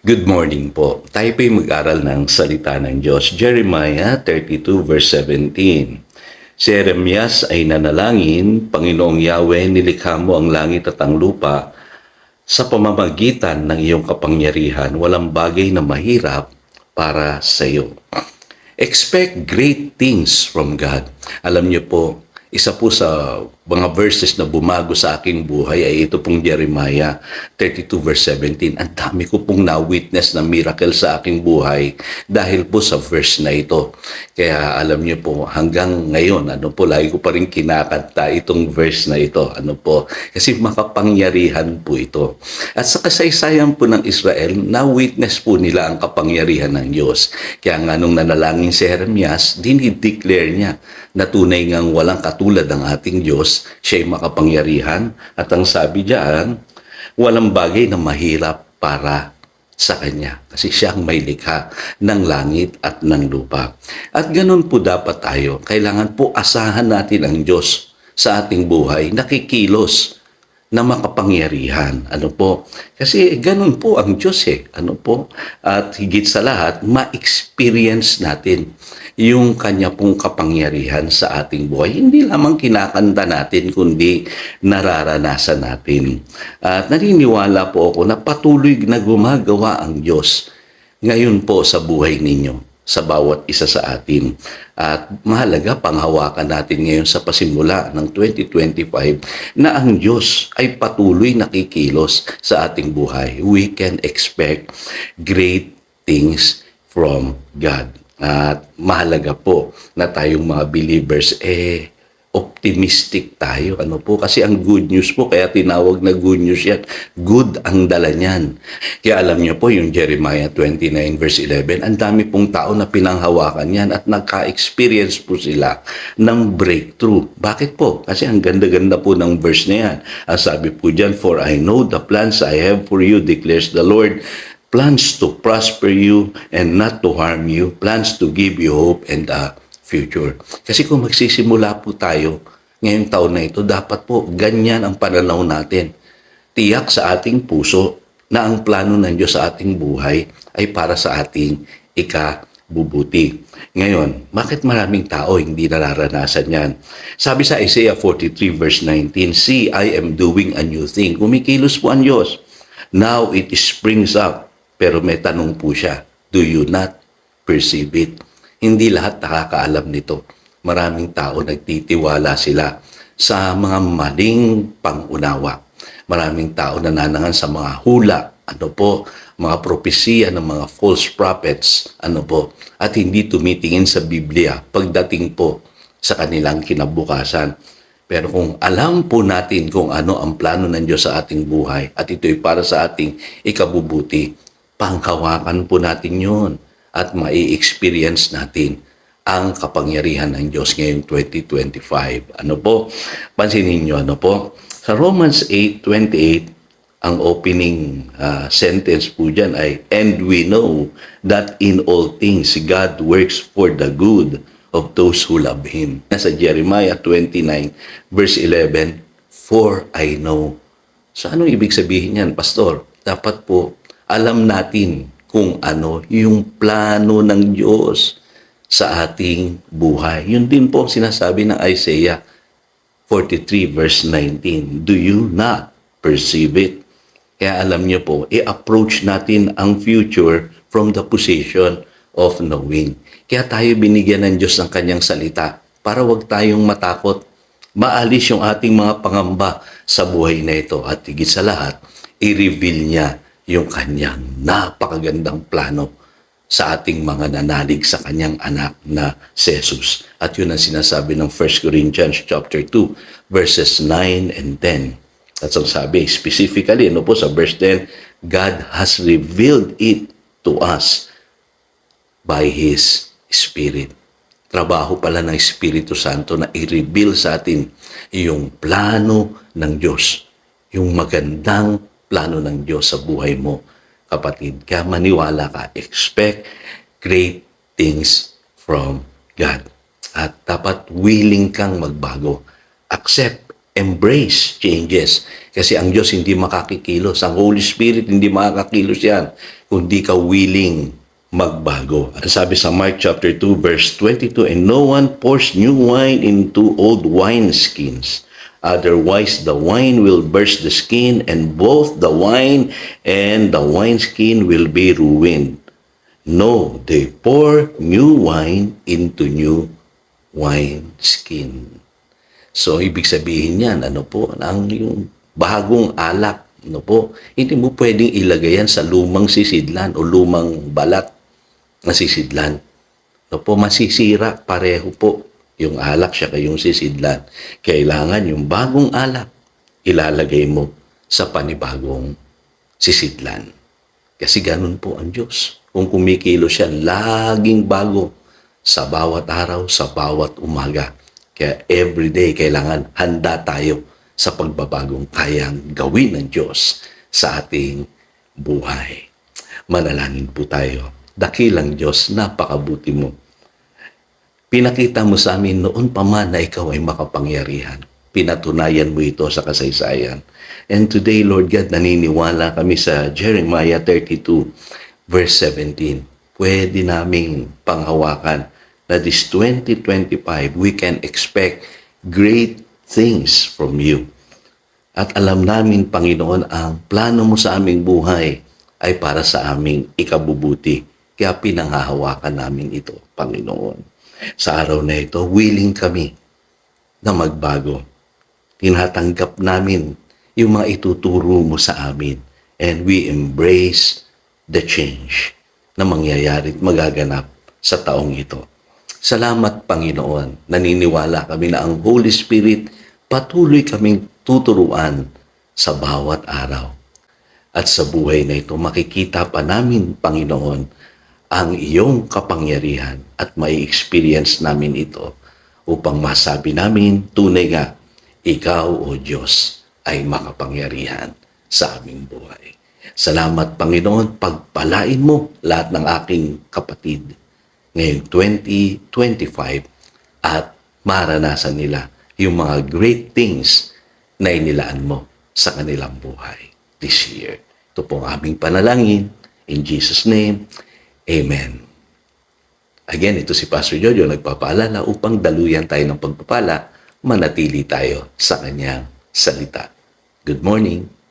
Good morning po. Tayo po'y mag-aral ng salita ng Diyos. Jeremiah 32 verse 17. Si Jeremias ay nanalangin, Panginoong Yahweh, nilikha mo ang langit at ang lupa sa pamamagitan ng iyong kapangyarihan. Walang bagay na mahirap para sa iyo. Expect great things from God. Alam niyo po, isa po sa mga verses na bumago sa aking buhay ay ito pong Jeremiah 32 verse 17. Ang dami ko pong na-witness na miracle sa aking buhay dahil po sa verse na ito. Kaya alam niyo po, hanggang ngayon, lagi ko pa rin kinakanta itong verse na ito. Kasi makapangyarihan po ito. At sa kasaysayan po ng Israel, na-witness po nila ang kapangyarihan ng Diyos. Kaya nga nung nanalangin si Jeremias, dinideclare niya na tunay ngang walang katulad ng ating Diyos, siya'y makapangyarihan. At ang sabi diyan, walang bagay na mahirap para sa Kanya. Kasi siya ang may likha ng langit at ng lupa. At ganun po dapat tayo. Kailangan po asahan natin ang Diyos sa ating buhay, nakikilos na makapangyarihan. Kasi ganun po ang Diyos At higit sa lahat, ma-experience natin yung kanya pong kapangyarihan sa ating buhay. Hindi lamang kinakanta natin, kundi nararanasan natin. At naniniwala po ako na patuloy na gumagawa ang Diyos ngayon po sa buhay ninyo, sa bawat isa sa atin. At mahalaga, panghawakan natin ngayon sa pasimula ng 2025 na ang Diyos ay patuloy nakikilos sa ating buhay. We can expect great things from God. At mahalaga po na tayong mga believers, optimistic tayo. Kasi ang good news po, kaya tinawag na good news yan. Good ang dala niyan. Kaya alam niyo po, yung Jeremiah 29 verse 11, ang dami pong tao na pinanghawakan yan at nagka-experience po sila ng breakthrough. Bakit po? Kasi ang ganda-ganda po ng verse na yan. Ang sabi po dyan, "For I know the plans I have for you, declares the Lord, plans to prosper you and not to harm you, plans to give you hope and a future." Kasi kung magsisimula po tayo ngayong taon na ito, dapat po ganyan ang pananaw natin. Tiyak sa ating puso na ang plano ng Diyos sa ating buhay ay para sa ating ikabubuti. Ngayon, bakit maraming tao hindi nararanasan yan? Sabi sa Isaiah 43 verse 19, "See, I am doing a new thing." Kumikilos po ang Diyos. "Now it springs up." Pero may tanong po siya, "Do you not perceive it?" Hindi lahat nakakaalam nito. Maraming tao nagtitiwala sila sa mga maling pangunawa. Maraming tao nananangan sa mga hula, mga propesiya ng mga false prophets, at hindi tumitingin sa Biblia pagdating po sa kanilang kinabukasan. Pero kung alam po natin kung ano ang plano ng Diyos sa ating buhay at ito'y para sa ating ikabubuti, panghawakan po natin yun at mai-experience natin ang kapangyarihan ng Diyos ngayong 2025. Pansinin nyo, sa Romans 8:28, ang opening sentence po dyan ay, "And we know that in all things God works for the good of those who love Him." Nasa Jeremiah 29 verse 11, "For I know." So ano ibig sabihin yan, Pastor? Dapat po alam natin kung ano yung plano ng Diyos sa ating buhay. Yun din po ang sinasabi ng Isaiah 43 verse 19. "Do you not perceive it?" Kaya alam niyo po, i-approach natin ang future from the position of knowing. Kaya tayo binigyan ng Diyos ng kanyang salita para wag tayong matakot. Maalis yung ating mga pangamba sa buhay na ito. At higit sa lahat, i-reveal niya yung kanyang napakagandang plano sa ating mga nanalig sa kanyang anak na si Jesus. At yun ang sinasabi ng 1 Corinthians chapter 2, verses 9 and 10. At ang sabi, specifically, sa verse 10, "God has revealed it to us by His Spirit." Trabaho pala ng Espiritu Santo na i-reveal sa atin yung plano ng Diyos, yung magandang plano ng Diyos sa buhay mo, kapatid. Kaya maniwala ka, expect great things from God. At dapat willing kang magbago. Accept embrace changes. Kasi ang Diyos hindi makakikilos. Ang Holy Spirit hindi makakakilos yan kung di ka willing magbago. Ang sabi sa Mark chapter 2 verse 22, "And no one pours new wine into old wineskins. Otherwise, the wine will burst the skin, and both the wine and the wineskin will be ruined. No, they pour new wine into new wineskin." So, ibig sabihin yan, ang yung bagong alak, hindi mo pwedeng ilagay yan sa lumang sisidlan o lumang balat na sisidlan. Masisira pareho po yung alak siya yung sisidlan. Kailangan yung bagong alak ilalagay mo sa panibagong sisidlan. Kasi ganun po ang Diyos. Kung kumikilos siya, laging bago sa bawat araw, sa bawat umaga. Kaya everyday kailangan handa tayo sa pagbabagong kayang gawin ng Diyos sa ating buhay. Manalangin po tayo. Dakilang Diyos, napakabuti mo. Pinakita mo sa amin noon pa man na ikaw ay makapangyarihan. Pinatunayan mo ito sa kasaysayan. And today, Lord God, naniniwala kami sa Jeremiah 32, verse 17. Pwede naming panghawakan na this 2025, we can expect great things from you. At alam namin, Panginoon, ang plano mo sa aming buhay ay para sa aming ikabubuti. Kaya pinanghahawakan namin ito, Panginoon. Sa araw na ito, willing kami na magbago. Tinatanggap namin yung mga ituturo mo sa amin. And we embrace the change na mangyayari at magaganap sa taong ito. Salamat, Panginoon. Naniniwala kami na ang Holy Spirit patuloy kaming tuturuan sa bawat araw. At sa buhay na ito, makikita pa namin, Panginoon, ang iyong kapangyarihan at mai-experience namin ito upang masabi namin, tunay nga, ikaw, O Diyos, ay makapangyarihan sa aming buhay. Salamat, Panginoon, pagpalain mo lahat ng aking kapatid ngayong 2025 at maranasan nila yung mga great things na inilaan mo sa kanilang buhay this year. Ito po ang aming panalangin. In Jesus' name, Amen. Again, ito si Pastor Jojo nagpapaalala upang daluyan tayo ng pagpapala, manatili tayo sa kanyang salita. Good morning.